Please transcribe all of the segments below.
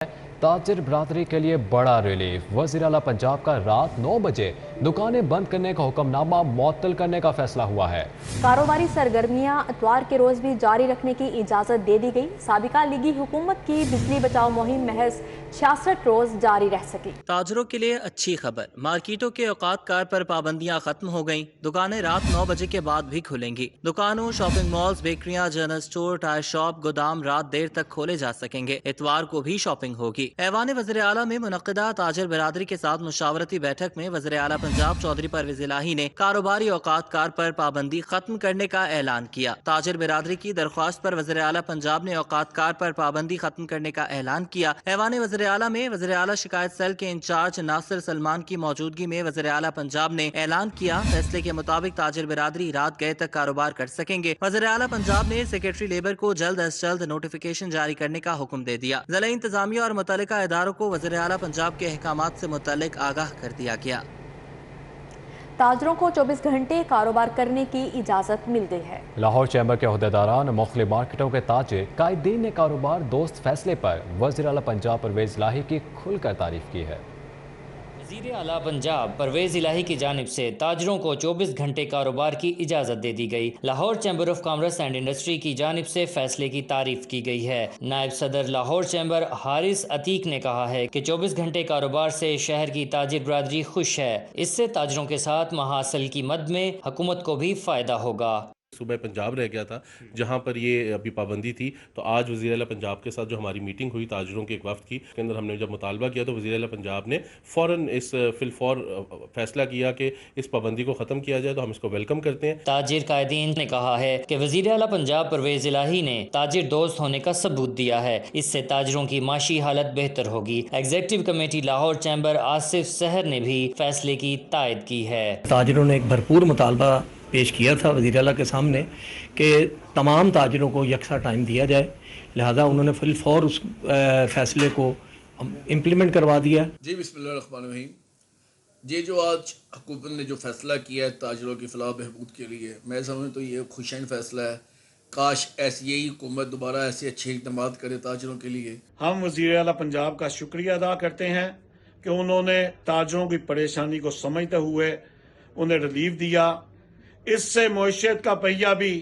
ताजिर बरादरी के लिए बड़ा रिलीफ। वज़ीर आला पंजाब का रात 9 बजे दुकानें बंद करने का हुक्मनामा मुअत्तल करने का फैसला हुआ है। कारोबारी सरगर्मियां इतवार के रोज भी जारी रखने की इजाजत दे दी गई। साबिका लीगी हुकूमत की बिजली बचाओ मुहिम महज 66 रोज जारी रह सकी। ताजरों के लिए अच्छी खबर, मार्केटों के औकात कार पर पाबंदियां खत्म हो गईं। दुकानें रात 9 बजे के बाद भी खुलेंगी। दुकानों, शॉपिंग मॉल्स, बेकरियां, जनरल स्टोर, टायर शॉप, गोदाम रात देर तक खोले जा सकेंगे। इतवार को भी शॉपिंग होगी। ऐवान वज़ीर आला में मुनक़िदा ताजिर बिरादरी के साथ मुशावरती बैठक में वज़ीर आला पंजाब चौधरी परवेज़ इलाही ने कारोबारी औकात कार पर पाबंदी खत्म करने का ऐलान किया। ताजिर बिरादरी की दरख्वास्त पर वज़ीर आला पंजाब ने औकात कार पर पाबंदी खत्म करने का ऐलान किया। ऐवान वज़ीर आला में वज़ीर आला शिकायत सेल के इंचार्ज नासिर सलमान की मौजूदगी में वज़ीर आला पंजाब ने ऐलान किया, फैसले के मुताबिक ताजिर बिरादरी रात गए तक कारोबार कर सकेंगे। वज़ीर आला पंजाब ने सेक्रेटरी लेबर को जल्द अज जल्द नोटिफिकेशन जारी करने का हुक्म दे दिया। ज़िला इंतजामिया और मुतल्लिका इदारों को वज़ीर आला पंजाब के अहकामात से मुतल्लिक आगाह कर दिया गया। ताजरों को 24 घंटे कारोबार करने की इजाजत मिल गई है। लाहौर चैम्बर के अहदेदारान मुख्तलिफ मार्केटों के ताजिर कायदीन ने कारोबार दोस्त फैसले पर वज़ीर आला पंजाब परवेज़ इलाही की खुलकर तारीफ की है। वज़ीर आला पंजाब परवेज़ इलाही की जानिब से ताजरों को 24 घंटे कारोबार की इजाज़त दे दी गई। Lahore chamber of commerce and industry की जानिब से फैसले की तारीफ की गई है। नायब सदर लाहौर चैम्बर हारिस अतीक ने कहा है कि 24 घंटे कारोबार से शहर की ताजिर बरादरी खुश है। इससे ताजरों के साथ महासल की मद में हुकूमत को भी फ़ायदा होगा। सूबे पंजाब रह गया था जहां पर ये अभी पाबंदी थी, तो आज वज़ीर आला पंजाब के साथ जो हमारी मीटिंग हुई ताजरों के एक वफ्द की, के अंदर हमने जब मुतालबा किया तो वज़ीर आला पंजाब ने फ़ौरन इस फिलफौर फैसला किया कि इस पाबंदी को ख़त्म किया जाए, तो हम इसको वेलकम करते हैं। ताजिर कायदीन ने कहा है कि वज़ीर आला पंजाब परवेज़ इलाही ने ताजिर दोस्त होने का सबूत दिया है। इससे ताजरों की माशी हालत बेहतर होगी। Executive committee Lahore chamber Asif सहर ने भी फैसले की तायद की है। ताजिरों ने एक भरपूर मुतालबा पेश किया था वज़ीर आला के सामने कि तमाम ताजिरों को यकसा टाइम दिया जाए, लिहाजा उन्होंने फिल फौर उस फैसले को इम्प्लीमेंट करवा दिया। जी बिस्मिल्लाहिर्रहमानिर्रहीम। ये जो आज हुकूमत ने जो फ़ैसला किया है ताजिरों की फलाह बहबूद के लिए, मैं समझता तो ये खुशाइन फ़ैसला है। काश ऐसी यही हुकूमत दोबारा ऐसे अच्छे इक़दाम करे ताजिरों के लिए। हम वज़ीर आला पंजाब का शुक्रिया अदा करते हैं कि उन्होंने ताजिरों की परेशानी को समझते हुए उन्हें रिलीफ दिया। इससे मईशत का पहिया भी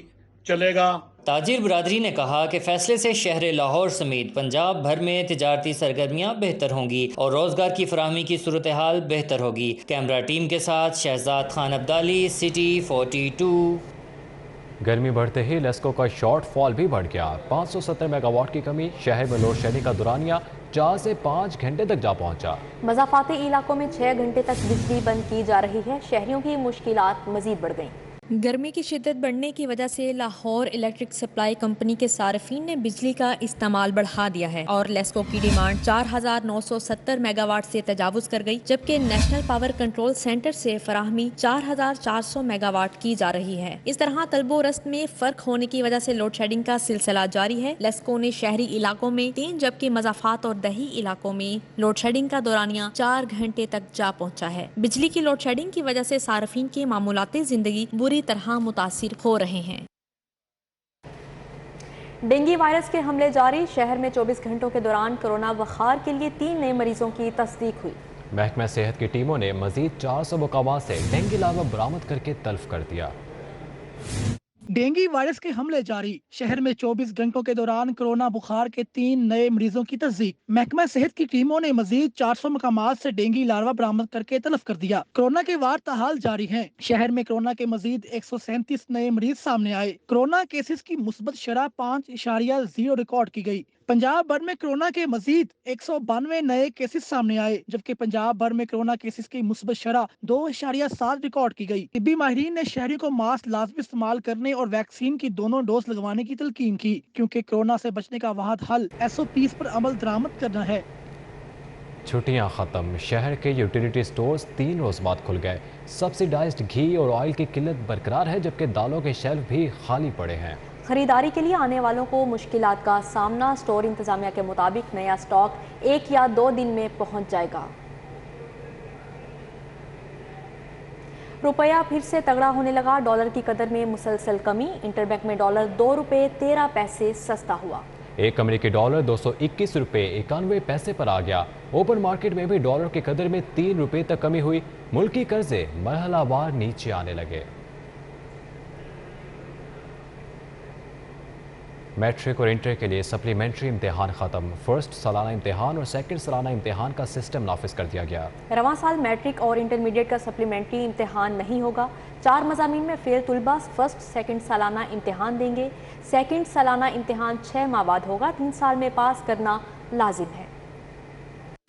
चलेगा। ताजिर बिरादरी ने कहा कि फैसले से शहर लाहौर समेत पंजाब भर में तिजारती सरगर्मियां बेहतर होंगी और रोजगार की फराहमी की सूरत हाल बेहतर होगी। कैमरा टीम के साथ शहजाद खान अब्दाली, सिटी 42। गर्मी बढ़ते ही लेस्को का शॉर्ट फॉल भी बढ़ गया। 570 मेगावाट की कमी, शहर में लोड शेडिंग का दुरानिया 4 से 5 घंटे तक जा पहुंचा। मज़ाफ़ाती इलाकों में 6 घंटे तक बिजली बंद की जा रही है। शहरियों की मुश्किलात मजीद बढ़ गईं। गर्मी की शिद्दत बढ़ने की वजह से लाहौर इलेक्ट्रिक सप्लाई कंपनी के सार्फिन ने बिजली का इस्तेमाल बढ़ा दिया है और लेस्को की डिमांड 4970 मेगावाट से तजावुज कर गई, जबकि नेशनल पावर कंट्रोल सेंटर से फराहमी 4400 मेगावाट की जा रही है। इस तरह तलबो रस्त में फर्क होने की वजह से लोड शेडिंग का सिलसिला जारी है। लेस्को ने शहरी इलाकों में 3 जबकि मज़ाफात और दही इलाकों में लोड शेडिंग का दौरानिया 4 घंटे तक जा पहुँचा है। बिजली की लोड शेडिंग की वजह से सार्फिन की मामूलाती जिंदगी बुरी तरह मुतासिर हो रहे हैं। डेंगू वायरस के हमले जारी, शहर में 24 घंटों के दौरान कोरोना बुखार के लिए 3 नए मरीजों की तस्दीक हुई। महकमा सेहत की टीमों ने मजीद 400 मुकामात से डेंगू लार्वा बरामद करके तल्फ कर दिया। डेंगू वायरस के हमले जारी, शहर में 24 घंटों के दौरान कोरोना बुखार के 3 नए मरीजों की तस्दीक। महकमा सेहत की टीमों ने मजीद 400 मकामात से डेंगू लार्वा बरामद करके तलब कर दिया। कोरोना के वार ताहाल जारी हैं। शहर में कोरोना के मजीद 137 नए मरीज सामने आए। कोरोना केसेस की मुस्बत शरह 5.0 रिकॉर्ड की गई। पंजाब भर में कोरोना के मजीद 192 नए केसेस सामने आए, जबकि पंजाब भर में कोरोना केसेस की मुस्बत शरह 2.7 रिकॉर्ड की गई। तिब्बी माहिरीन ने शहरियों को मास्क लाजमी इस्तेमाल करने और वैक्सीन की दोनों डोज लगवाने की तलकीन की, क्योंकि कोरोना से बचने का वाहिद हल SOPs पर अमल दरामद करना है। छुट्टियां खत्म, शहर के यूटिलिटी स्टोर्स 3 रोज बाद खुल गए। सब्सिडाइज्ड घी और ऑयल की किल्लत बरकरार है, जबकि दालों के शेल्फ भी खाली पड़े हैं। खरीदारी के लिए आने वालों को मुश्किलात का सामना, स्टोर इंतजामिया के मुताबिक नया स्टॉक 1 या 2 दिन में पहुंच जाएगा। रुपया फिर से तगड़ा होने लगा, डॉलर की कदर में मुसलसल कमी, इंटरबैंक में डॉलर 2 रुपये 13 पैसे सस्ता हुआ। एक अमेरिकी डॉलर 221 रुपये 91 पैसे पर आ गया। ओपन मार्केट में भी डॉलर की कदर में 3 रुपये तक कमी हुई। मुल्की कर्जे मरहलावार नीचे आने लगे। मैट्रिक और इंटर के लिए सप्लीमेंट्री इम्तिहान खत्म। फर्स्ट सालाना इम्तिहान और सेकंड सालाना इम्तिहान का सिस्टम नाफिज कर दिया गया। रवां साल मैट्रिक और इंटरमीडिएट का सप्लीमेंट्री इम्तिहान नहीं होगा। 4 मज़ामीन में फेल तुलबा फर्स्ट सेकंड सालाना इम्तिहान देंगे। सेकंड सालाना इम्तिहान 6 माह बाद होगा। 3 साल में पास करना लाजिम है।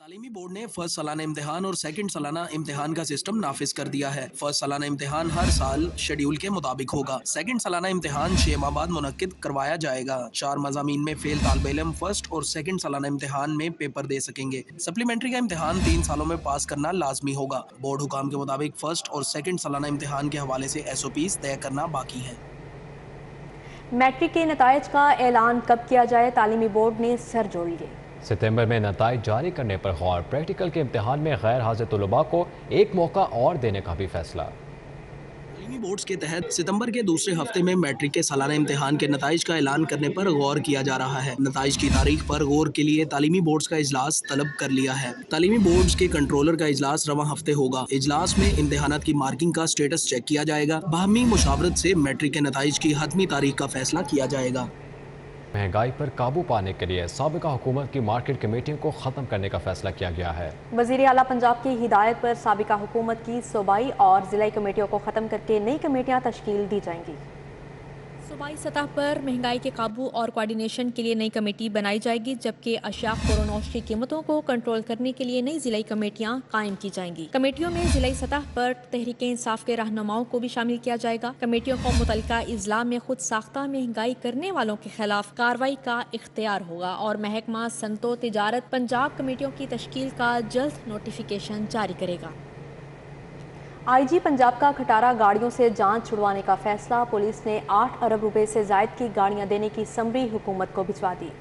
तालीमी बोर्ड ने फर्स्ट सालाना इम्तिहान और सेकंड सालाना इम्तिहान का सिस्टम नाफिज कर दिया है। फर्स्ट सालाना इम्तिहान हर साल शेड्यूल के मुताबिक होगा। सेकंड सालाना इम्तिहान 6 माह बाद मुनक्किद करवाया जाएगा। 4 मज़ामीन में फेल तालिबे इल्म फर्स्ट और सेकंड सालाना इम्तिहान में पेपर दे सकेंगे। सप्लीमेंट्री का इम्तिहान 3 सालों में पास करना लाजमी होगा। बोर्ड हुकाम के मुताबिक फर्स्ट और सेकंड सालाना इम्तिहान के हवाले से SOPs तय करना बाकी है। मैट्रिक के नताइज का ऐलान कब किया जाए, तालीमी बोर्ड ने सर जोड़ लिए। सितंबर में नताइज जारी करने पर गौर। प्रैक्टिकल के इम्तिहान में गैर हाजिर तलबा को एक मौका और देने का भी फैसला। तालीमी बोर्ड्स के तहत सितंबर के दूसरे हफ्ते में मैट्रिक के सालाना इम्तिहान के नताइज का ऐलान करने पर गौर किया जा रहा है। नताइज की तारीख पर गौर के लिए तालीमी बोर्ड्स का इजलास तलब कर लिया है। तालीमी बोर्ड्स के कंट्रोलर का इजलास रवां हफ्ते होगा। इजलास में इम्तिहानात की मार्किंग का स्टेटस चेक किया जाएगा। बाहमी मुशावरत से मैट्रिक के नताइज की हतमी तारीख का फैसला किया जाएगा। महंगाई पर काबू पाने के लिए साबिका हुकूमत की मार्केट कमेटियों को ख़त्म करने का फैसला किया गया है। वज़ीर आला पंजाब की हिदायत पर साबिका हुकूमत की सूबाई और ज़िलाई कमेटियों को ख़त्म करके नई कमेटियाँ तश्कील दी जाएंगी। सूबाई सतह पर महंगाई के काबू और कोऑर्डिनेशन के लिए नई कमेटी बनाई जाएगी, जबकि अशिया खुरोनोश की कीमतों को कंट्रोल करने के लिए नई ज़िलाई कमेटियाँ कायम की जाएंगी। कमेटियों में ज़िलाई सतह पर तहरीक इंसाफ के रहनुमाओं को भी शामिल किया जाएगा। कमेटियों को मुतल्लिका इज़ला में खुद साख्ता महंगाई करने वालों के खिलाफ कार्रवाई का इख्तियार होगा और महकमा सनतो तिजारत पंजाब कमेटियों की तश्कील का जल्द नोटिफिकेशन जारी करेगा। IG पंजाब का खटारा गाड़ियों से जान छुड़वाने का फैसला। पुलिस ने 8 अरब रुपए से जायद की गाड़ियां देने की समरी हुकूमत को भिजवा दी।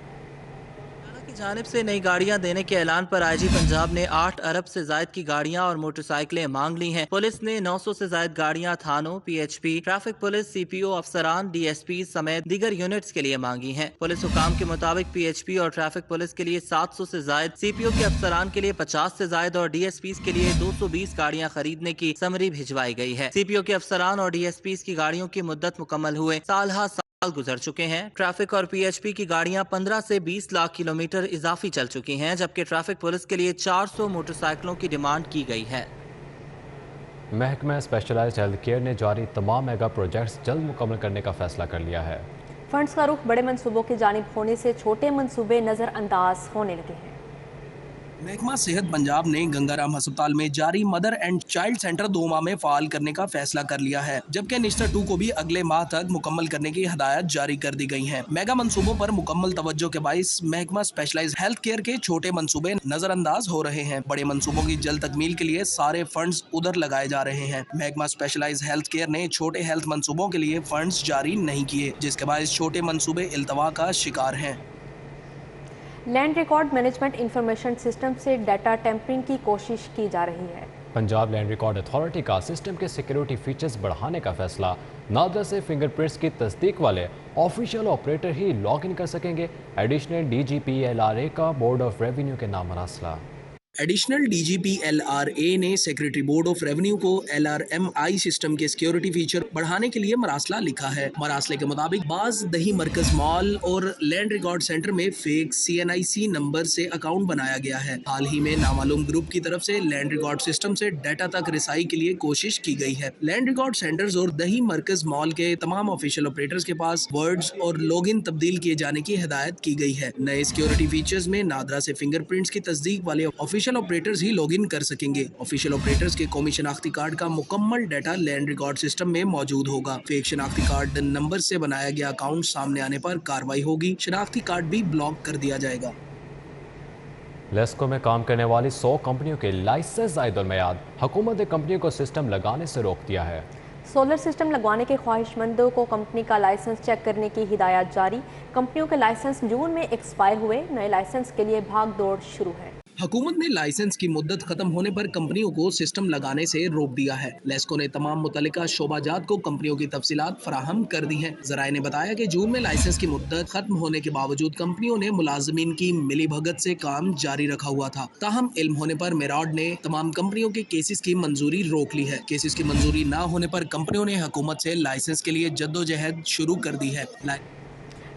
जानिब से नई गाड़ियां देने के ऐलान पर IG पंजाब ने 8 अरब से जायद की गाड़ियां और मोटरसाइकिलें मांग ली हैं। पुलिस ने 900 से जायद गाड़ियां थानों, PHP, ट्रैफिक पुलिस, CPO अफसरान, DSP समेत दीगर यूनिट्स के लिए मांगी हैं। पुलिस हुकाम के मुताबिक PHP और ट्रैफिक पुलिस के लिए 700 से जायद, CPO के अफसरान के लिए 50 से जायद और DSPs के लिए 220 गाड़ियां खरीदने की समरी भिजवाई गई है। CPO के अफसरान और DSPs की गाड़ियों की मुद्दत मुकम्मल हुए साल गुजर चुके हैं। ट्रैफिक और PHP की गाड़ियां 15 से 20 लाख किलोमीटर इजाफी चल चुकी हैं, जबकि ट्रैफिक पुलिस के लिए 400 मोटरसाइकिलों की डिमांड की गई है। महकमा स्पेशलाइज्ड हेल्थ केयर ने जारी तमाम मेगा प्रोजेक्ट्स जल्द मुकम्मल करने का फैसला कर लिया है। फंड्स का रुख बड़े मंसूबों की जानिब होने से छोटे मंसूबे नज़रअंदाज होने लगे हैं। महकमा सेहत पंजाब ने गंगाराम अस्पताल में जारी मदर एंड चाइल्ड सेंटर 2 माह में फाल करने का फैसला कर लिया है, जबकि निश्तर 2 को भी अगले माह तक मुकम्मल करने की हदायत जारी कर दी गई हैं। मेगा मंसूबों पर मुकम्मल तवज्जो के बाइस महकमा स्पेशलाइज्ड हेल्थ केयर के छोटे मंसूबे नजरअंदाज हो रहे हैं। बड़े मंसूबों की जल्द तकमील के लिए सारे फंड्स उधर लगाए जा रहे हैं। महकमा स्पेशलाइज्ड हेल्थ केयर ने छोटे हेल्थ मंसूबों के लिए फंड्स जारी नहीं किए, जिसके बाइस छोटे मंसूबे इल्तवा का शिकार हैं। Land record management information system से डाटा टेम्परिंग की कोशिश की जा रही है। पंजाब लैंड रिकॉर्ड अथॉरिटी का सिस्टम के सिक्योरिटी फीचर्स बढ़ाने का फैसला। नादरा से फिंगरप्रिंट्स की तस्दीक वाले official operator he log in कर सकेंगे। एडिशनल DGP LRA का बोर्ड ऑफ रेवेन्यू के नाम मरासला। एडिशनल DGP LRA ने सेक्रेटरी बोर्ड ऑफ रेवेन्यू को LRMI सिस्टम के सिक्योरिटी फीचर बढ़ाने के लिए मरासला लिखा है। मरासले के मुताबिक बाज दही मरकज मॉल और लैंड रिकॉर्ड सेंटर में फेक CNIC नंबर से अकाउंट बनाया गया है। हाल ही में नामालूम ग्रुप की तरफ से लैंड रिकॉर्ड सिस्टम से डाटा तक रिसाई के लिए कोशिश की गई है। लैंड रिकॉर्ड सेंटर्स और दही मरकज मॉल के तमाम ऑफिशियल ऑपरेटर्स के पास वर्ड्स और लॉगिन तब्दील किए जाने की हिदायत की गई है। नए सिक्योरिटी फीचर्स में नादरा से फिंगरप्रिंट्स की तस्दीक वाले ऑफिशियल ऑपरेटर्स ही लॉगिन कर सकेंगे। ऑफिशियल ऑपरेटर्स के कौमी शनाख्ती कार्ड का मुकम्मल डाटा लैंड रिकॉर्ड सिस्टम में मौजूद होगा। फेक शनाख्ती कार्ड नंबर से बनाया गया अकाउंट सामने आने पर कार्रवाई होगी। शनाख्ती कार्ड भी ब्लॉक कर दिया जाएगा। लेस्को में काम करने वाली 100 कंपनियों के लाइसेंस ज़ायद मियाद। हुकूमत ने कंपनियों को सिस्टम लगाने से रोक दिया है। सोलर सिस्टम लगवाने के ख्वाहिशमंदों को कंपनी का लाइसेंस चेक करने की हिदायत जारी। कंपनियों के लाइसेंस जून में एक्सपायर हुए, नए लाइसेंस के लिए भाग दौड़ शुरू है। हुकूमत ने लाइसेंस की मुद्दत खत्म होने पर कंपनियों को सिस्टम लगाने से रोक दिया है। लेस्को ने तमाम मुतल्लिका शोबाजात को कंपनियों की तफसीलात फराहम कर दी हैं। ज़राए ने बताया कि जून में लाइसेंस की मुद्दत खत्म होने के बावजूद कंपनियों ने मुलाजमीन की मिली भगत से काम जारी रखा हुआ था। ताहम इल्म होने पर मेराड ने तमाम कंपनियों के केसेस की मंजूरी रोक ली है। केसेस की मंजूरी न होने पर कंपनियों ने हुकूमत से लाइसेंस के लिए जद्दोजहद शुरू कर दी है।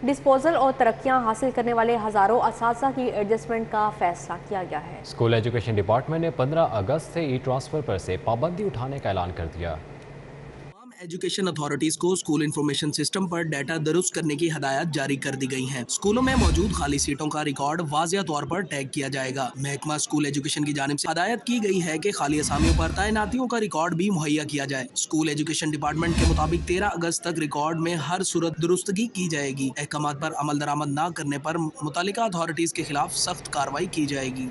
डिस्पोजल और तरक्कियां हासिल करने वाले हज़ारों असातिज़ा की एडजस्टमेंट का फैसला किया गया है। स्कूल एजुकेशन डिपार्टमेंट ने 15 अगस्त से ई ट्रांसफ़र पर से पाबंदी उठाने का ऐलान कर दिया। एजुकेशन अथॉरिटीज को स्कूल इंफॉर्मेशन सिस्टम पर डाटा दुरुस्त करने की हदायत जारी कर दी गई हैं। स्कूलों में मौजूद खाली सीटों का रिकॉर्ड वाज़िया तौर पर टैग किया जाएगा। महकमा स्कूल एजुकेशन की जानिब से हदायत की गई है कि खाली असामियों पर तैनातियों का रिकॉर्ड भी मुहैया किया जाए। स्कूल एजुकेशन डिपार्टमेंट के मुताबिक 13 अगस्त तक रिकॉर्ड में हर सूरत दुरुस्तगी की जाएगी। अहकामात पर अमल दरामद न करने पर मुतल्लिका अथॉरिटीज के खिलाफ सख्त कार्रवाई की जाएगी।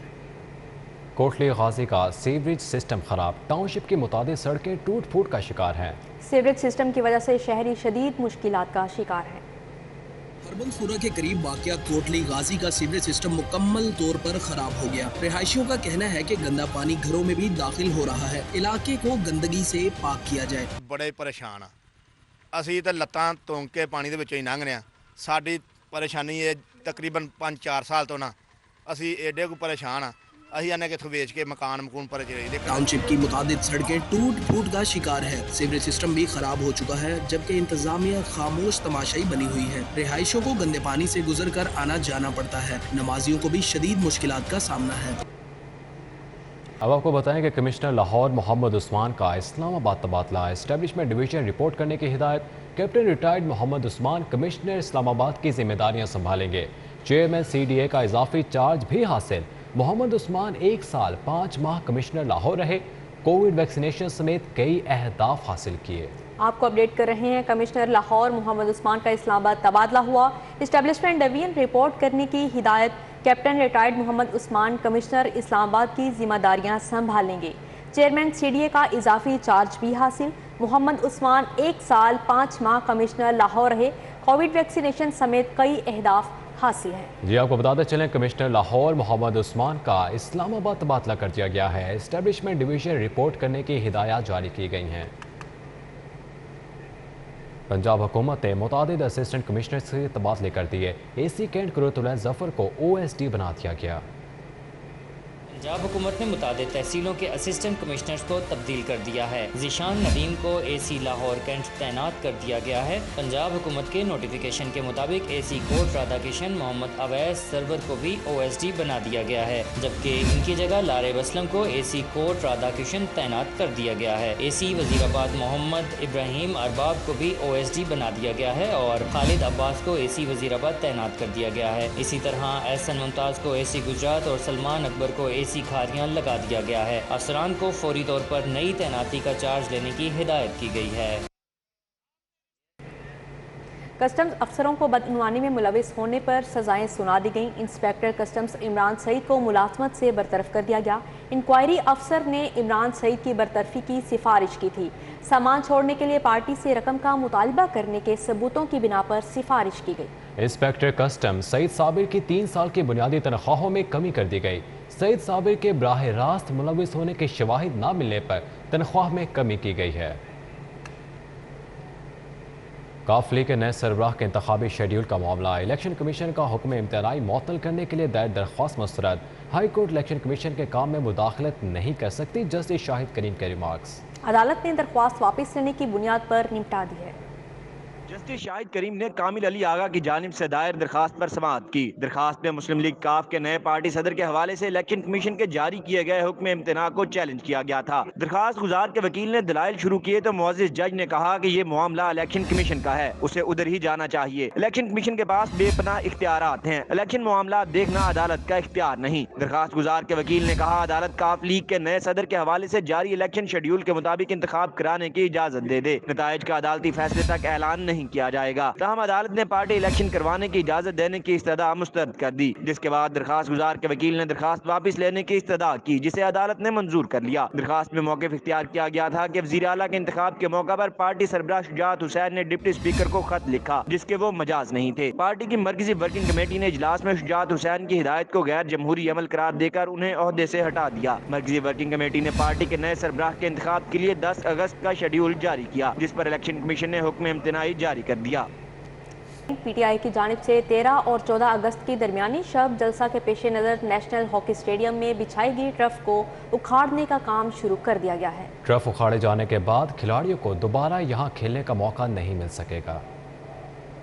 कोटली गाजी का सीवरेज सिस्टम खराब, टाउनशिप की मुतादिद सड़कें टूट फूट का शिकार हैं। सीवरेज सिस्टम की वजह से शहरी शदीद मुश्किलात का शिकार हैं। हरबंदपुरा के करीब वाक़या कोटली गाजी का सीवरेज सिस्टम मुकम्मल तौर पर खराब हो गया। रिहायशियों का कहना है कि गंदा पानी घरों में भी दाखिल हो रहा है। इलाके को गंदगी से पाक किया जाए। बड़े परेशान आ ਅਸੀਂ ਤਾਂ ਲੱਤਾਂ ਧੋ ਕੇ ਪਾਣੀ ਦੇ ਵਿੱਚੋਂ ਹੀ ਲੰਘ ਰਹੇ ਹਾਂ। ਸਾਡੀ ਪਰੇਸ਼ਾਨੀ ਇਹ ਤਕਰੀਬਨ 5-4 ਸਾਲ ਤੋਂ ਨਾ ਅਸੀਂ ਐਡੇ ਕੋ ਪਰੇਸ਼ਾਨ ਆ। ਅਸੀਂ ਆਨੇ ਕਿਥੋਂ ਵੇਚ ਕੇ मकान पर चले। टाउनशिप की मुतादिद सड़कें टूट फूट का शिकार है। सीवरेज सिस्टम भी खराब हो चुका है, जबकि इंतजामिया खामोश तमाशाई बनी हुई है। रिहायशियों को गंदे पानी से गुजर कर आना जाना पड़ता है। नमाजियों को भी शदीद मुश्किलात का सामना है। अब आपको बताएं कि कमिश्नर लाहौर मोहम्मद उस्मान का इस्लामाबाद तबादला, एस्टेब्लिशमेंट डिवीजन रिपोर्ट करने की हिदायत। Captain retired Mohammad Usman commissioner Islamabad की जिम्मेदारियां संभालेंगे। चेयरमैन CDA का इजाफी चार्ज भी हासिल। मोहम्मद उस्मान 1 साल 5 माह कमिश्नर लाहौर रहे। कोविड वैक्सीनेशन समेत कई अहदाफ हासिल किए। आपको अपडेट कर रहे हैं, कमिश्नर लाहौर मोहम्मद उस्मान का इस्लामाबाद तबादला हुआ। इस्टेब्लिशमेंट डिवीजन रिपोर्ट करने की हिदायत। Captain retired Mohammad Usman commissioner Islamabad की जिम्मेदारियां संभालेंगे। चेयरमैन CDA का इजाफी चार्ज भी हासिल। मोहम्मद उस्मान 1 साल 5 माह कमिश्नर लाहौर रहे। कोविड वैक्सीनेशन समेत कई अहदाफ हासिल है। जी आपको बताते चलें, कमिश्नर लाहौर मोहम्मद उस्मान का इस्लामाबाद तबादला कर दिया गया है। एस्टेब्लिशमेंट डिवीजन रिपोर्ट करने की हिदायत जारी की गई हैं। पंजाब हुकूमत ने मुतादिद असिस्टेंट कमिश्नर से तबादले कर दिए। AC कैंट कुरतुल जफर को OSD बना दिया गया। पंजाब हुकूमत ने मुतादिद तहसीलों के असिस्टेंट कमिश्नर्स को तब्दील कर दिया है। ज़ीशान नदीम को AC लाहौर कैंट तैनात कर दिया गया है। पंजाब हुकूमत के नोटिफिकेशन के मुताबिक AC कोट राधा किशन मोहम्मद अवैस सरवर को भी OSD बना दिया गया है, जबकि इनकी जगह लारे बसलम को AC कोट राधा किशन तैनात कर दिया गया है। AC वजीराबाद मोहम्मद इब्राहिम अरबाब को भी OSD बना दिया गया है और खालिद अब्बास को AC वजीराबाद तैनात कर दिया गया है। इसी तरह एहसन मुमताज़ को AC गुजरात और सलमान अकबर को AC खारियां लगा दिया गया है। अफसरान को फौरी तौर पर नई तैनाती का चार्ज लेने की हिदायत की गई है। कस्टम्स अफसरों को बदعنوانی में मुलविस होने पर सजाएं सुना दी गईं। इंस्पेक्टर कस्टम्स इमरान सईद को मुलाजमत से बरतरफ कर दिया गया। इंक्वायरी अफसर ने इमरान सईद की बरतरफी की सिफारिश की थी। सामान छोड़ने के लिए पार्टी से रकम का मुतालबा करने के सबूतों की बिना पर सिफारिश की गई। इंस्पेक्टर कस्टम सईद साबिर की 3 साल की बुनियादी तनख्वाहों में कमी कर दी गई। सईद साबिर के बराह रास्त मुलविस होने के शवाहिद न मिलने पर तनख्वाह में कमी की गई है। काफिले के नए सरबराह के इंतखाबी शेड्यूल का मामला। इलेक्शन कमीशन का हुक्म इम्तनाई मअतल करने के लिए दायर दरख्वास्त मुस्तरद। हाई कोर्ट इलेक्शन कमीशन के काम में मुदाखलत नहीं कर सकती, जस्टिस शाहिद करीम के रिमार्क्स। अदालत ने दरख्वास्त वापस लेने की बुनियाद पर निपटा दी है। जस्टिस शाहिद करीम ने कामिल अली आगा की जानिब से दायर दरखास्त पर समाअत की। दरखास्त में मुस्लिम लीग काफ के नए पार्टी सदर के हवाले से इलेक्शन कमीशन के जारी किए गए हुक्म इम्तना को चैलेंज किया गया था। दरखास्त गुजार के वकील ने दलाइल शुरू किए तो मुअज़्ज़िज़ जज ने कहा कि ये मामला इलेक्शन कमीशन का है, उसे उधर ही जाना चाहिए। इलेक्शन कमीशन के पास बेपनाह इख्तियारात हैं, इलेक्शन मामला देखना अदालत का इख्तियार नहीं। दरखास्त गुजार के वकील ने कहा अदालत काफ लीग के नए सदर के हवाले से जारी इलेक्शन शेड्यूल के मुताबिक इंतखाब कराने की इजाजत दे दे। नताइज का अदालती फैसले तक ऐलान नहीं نہیں کیا جائے گا۔ تاہم عدالت نے پارٹی الیکشن کروانے کی اجازت دینے کی استدعا مسترد کر دی، جس کے بعد درخواست گزار کے وکیل نے درخواست واپس لینے کی استدعا کی، جسے عدالت نے منظور کر لیا۔ درخواست میں موقف اختیار کیا گیا تھا کہ وزیر اعلیٰ کے انتخاب کے موقع پر پارٹی سربراہ شجاعت حسین نے ڈپٹی اسپیکر کو خط لکھا جس کے وہ مجاز نہیں تھے۔ پارٹی کی مرکزی ورکنگ کمیٹی نے اجلاس میں شجاعت حسین کی ہدایت کو غیر جمہوری عمل قرار دے کر انہیں عہدے سے ہٹا دیا۔ مرکزی ورکنگ کمیٹی نے پارٹی کے نئے سربراہ کے انتخاب کے لیے 10 اگست کا شیڈیول جاری کیا، جس پر الیکشن کمیشن نے حکم امتناعی جاری کر دیا۔ پی ٹی آئی کی جانب سے 13 اور 14 اگست کی درمیانی شب جلسہ کے پیش نظر نیشنل ہاکی اسٹیڈیم میں بچھائی گئی ٹرف کو اکھاڑنے کا کام شروع کر دیا گیا ہے۔ ٹرف اکھاڑے جانے کے بعد کھلاڑیوں کو دوبارہ یہاں کھیلنے کا موقع نہیں مل سکے گا۔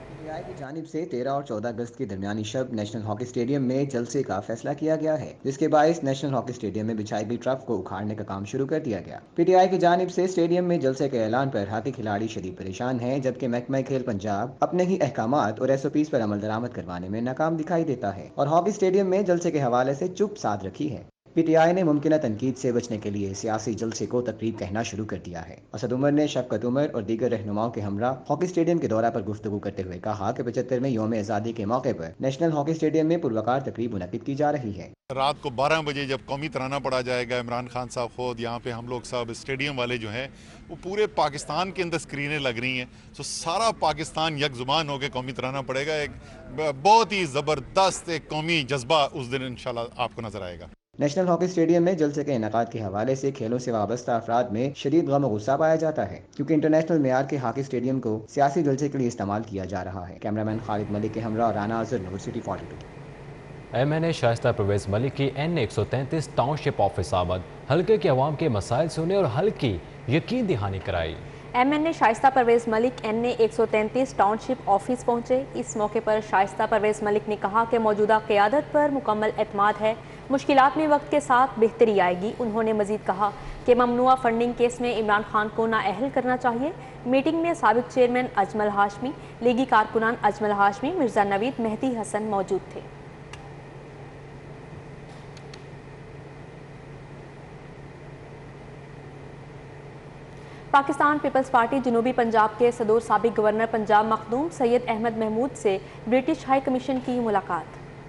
پی ٹی آئی کی جانب سے 13 اور 14 اگست کی درمیانی شب نیشنل ہاکی اسٹیڈیم میں جلسے کا فیصلہ کیا گیا ہے، جس کے باعث نیشنل ہاکی اسٹیڈیم میں بچھائی گئی ٹرف کو اکھاڑنے کا کام شروع کر دیا گیا۔ پی ٹی آئی کی جانب سے اسٹیڈیم میں جلسے کے اعلان پر ہاکی کھلاڑی شدید پریشان ہیں، جبکہ محکمہ کھیل پنجاب اپنے ہی احکامات اور SOPs پر عمل درآمد کروانے میں ناکام دکھائی دیتا ہے اور ہاکی اسٹیڈیم میں جلسے کے حوالے سے چپ سادھ رکھی ہے۔ پی ٹی آئی نے ممکنہ تنقید سے بچنے کے لیے سیاسی جلسے کو تقریب کہنا شروع کر دیا ہے۔ اسد عمر نے شفقت عمر اور دیگر رہنماؤں کے ہمراہ ہاکی اسٹیڈیم کے دورہ پر گفتگو کرتے ہوئے کہا کہ 75ویں یوم آزادی کے موقع پر نیشنل ہاکی اسٹیڈیم میں پروقار تقریب منعقد کی جا رہی ہے۔ رات کو 12 بجے جب قومی ترانہ پڑھا جائے گا، عمران خان صاحب خود یہاں پہ ہم لوگ صاحب اسٹیڈیم والے جو ہیں وہ پورے پاکستان کے اندر اسکرینیں لگ رہی ہیں، تو سارا پاکستان یک زبان ہو کے قومی ترانہ پڑھے گا۔ ایک بہت ہی زبردست ایک قومی جذبہ اس دن انشاءاللہ آپ کو نظر آئے گا۔ نیشنل ہاکی اسٹیڈیم میں جلسے کے انعقاد کے حوالے سے کھیلوں سے وابستہ افراد میں شدید غم و غصہ پایا جاتا ہے، کیونکہ انٹرنیشنل معیار کے ہاکی اسٹیڈیم کو سیاسی جلسے کے لیے استعمال کیا جا رہا ہے۔ کیمرامین خالد ملک کے ہمراہ رانا اظہر، نور سٹی 42۔ MNA شائستہ پرویز ملک کی N133 ٹاؤن شپ آفس آمد، حلقے کے عوام کے مسائل سنے اور حل کی یقین دہانی کرائی۔ MNA شائستہ پرویز ملک N133 ٹاؤن شپ آفس پہنچے۔ اس موقع پر شائستہ پرویز ملک نے کہا کہ موجودہ قیادت پر مکمل اعتماد ہے، مشکلات میں وقت کے ساتھ بہتری آئے گی۔ انہوں نے مزید کہا کہ ممنوعہ فنڈنگ کیس میں عمران خان کو نااہل کرنا چاہیے۔ میٹنگ میں سابق چیئرمین اجمل ہاشمی، لیگی کارکنان اجمل ہاشمی، مرزا نوید، مہدی حسن موجود تھے۔ پاکستان پیپلز پارٹی جنوبی پنجاب کے صدور سابق گورنر پنجاب مخدوم سید احمد محمود سے برٹش ہائی کمیشن کی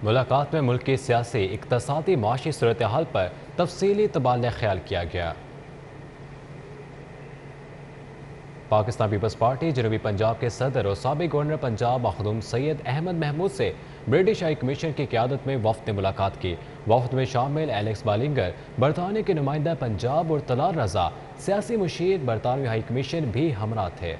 ملاقات میں ملک کی سیاسی، اقتصادی، معاشی صورتحال پر تفصیلی تبادلہ خیال کیا گیا۔ پاکستان پیپلز پارٹی جنوبی پنجاب کے صدر اور سابق گورنر پنجاب مخدوم سید احمد محمود سے برٹش ہائی کمیشن کی قیادت میں وفد نے ملاقات کی۔ وفد میں شامل ایلیکس بالنگر، برطانیہ کے نمائندہ پنجاب، اور طلال رضا، سیاسی مشیر، برطانوی ہائی کمیشن بھی ہمراہ تھے۔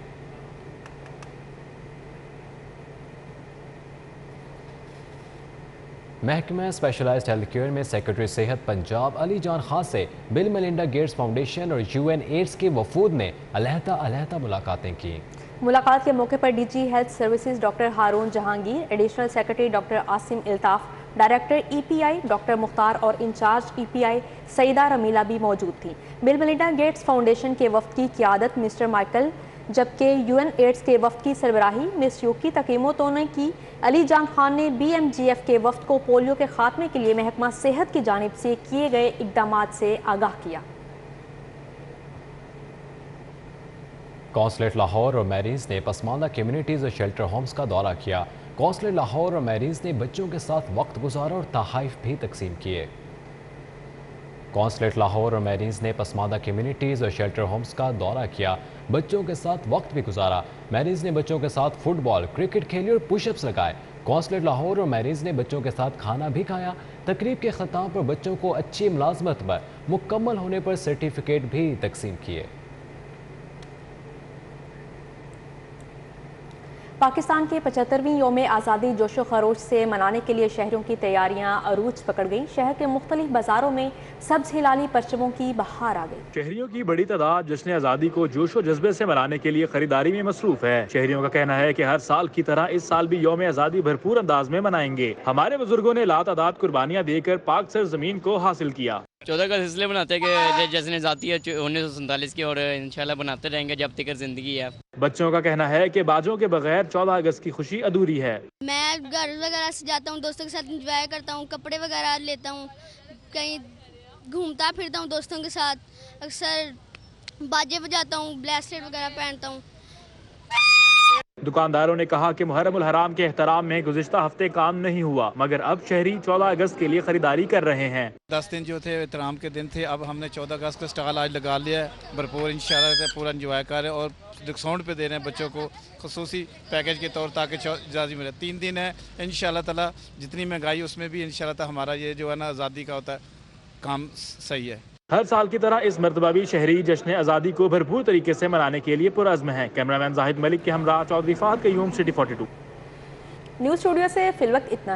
محکمہ اسپیشلائزڈ ہیلتھ کیئر میں سیکرٹری صحت پنجاب علی جان خان سے بل میلنڈا گیٹس فاؤنڈیشن اور UN ایڈز کے وفود نے علیحدہ ملاقاتیں کی۔ ملاقات کے موقع پر DG health services doctor Haroon Jahangir, additional secretary doctor Asim Altaf, director EPI doctor Mukhtar اور انچارج EPI سیدہ رمیلہ بھی موجود تھیں۔ بل میلنڈا گیٹس فاؤنڈیشن کے وفد کی قیادت مسٹر مائیکل، جبکہ UN ایڈز کے وفد کی سربراہی مس یوکی تکیموتو نے کی۔ علی جان خان نے BMGF کے وفد کو پولیو کے خاتمے کے لیے محکمہ صحت کی جانب سے کیے گئے اقدامات سے آگاہ کیا۔ کونسلیٹ لاہور اور میریز نے پسماندہ کمیونٹیز اور شیلٹر ہومز کا دورہ کیا۔ کونسلیٹ لاہور اور میریز نے بچوں کے ساتھ وقت گزارا اور تحائف بھی تقسیم کیے۔ کونسلیٹ لاہور اور میریز نے پسماندہ کمیونٹیز اور شیلٹر ہومز کا دورہ کیا، بچوں کے ساتھ وقت بھی گزارا۔ میریز نے بچوں کے ساتھ فٹ بال، کرکٹ کھیلی اور پش اپس لگائے۔ کونسلیٹ لاہور اور میریز نے بچوں کے ساتھ کھانا بھی کھایا۔ تقریب کے اختتام پر بچوں کو اچھی ملازمت پر مکمل ہونے پر سرٹیفکیٹ بھی تقسیم کیے۔ پاکستان کے 75ویں یوم آزادی جوش و خروش سے منانے کے لیے شہریوں کی تیاریاں عروج پکڑ گئیں۔ شہر کے مختلف بازاروں میں سبز ہلالی پرچموں کی بہار آ گئی۔ شہریوں کی بڑی تعداد جشن آزادی کو جوش و جذبے سے منانے کے لیے خریداری میں مصروف ہے۔ شہریوں کا کہنا ہے کہ ہر سال کی طرح اس سال بھی یوم آزادی بھرپور انداز میں منائیں گے۔ ہمارے بزرگوں نے لاتعداد قربانیاں دے کر پاک سرزمین کو حاصل کیا۔ 14 کا سلسلے بناتے ہیں کہ جشن آزادی ہے 1947 کی، اور انشاءاللہ بناتے رہیں گے جب تک زندگی ہے۔ بچوں کا کہنا ہے کہ باجوں کے بغیر 14 اگست کی خوشی ادھوری ہے۔ میں گھر وغیرہ سے جاتا ہوں، دوستوں کے ساتھ انجوائے کرتا ہوں، کپڑے وغیرہ لیتا ہوں، کہیں گھومتا پھرتا ہوں دوستوں کے ساتھ، اکثر باجے بجاتا ہوں، بریسلیٹ وغیرہ پہنتا ہوں۔ दुकानदारों ने कहा कि मुहर्रम उल हराम के एहतराम में गुज़िश्ता हफ्ते काम नहीं हुआ, मगर अब शहरी 14 अगस्त के लिए खरीदारी कर रहे हैं। 10 दिन जो थे एहतराम के दिन थे, अब हमने 14 अगस्त का स्टॉल आज लगा लिया है, भरपूर इंशाल्लाह से पूरा इंजॉय कर रहे हैं और डिस्काउंट पे दे रहे हैं बच्चों को खसूसी पैकेज के तौर ताकि इजाज़त मिले। 3 दिन है इंशाल्लाह ताला, जितनी महंगाई उसमें भी इंशाल्लाह ताला हमारा ये जो है ना आज़ादी का होता है काम सही है। हर साल की तरह इस मरतबा भी शहरी जश्न आज़ादी को भरपूर तरीके से मनाने के लिए पुरअज़्म है। कैमरामैन जाहिद मलिक के हमरा Chaudhry Fahad Qayyum, city 42। News studio से फिलवक्त इतना है।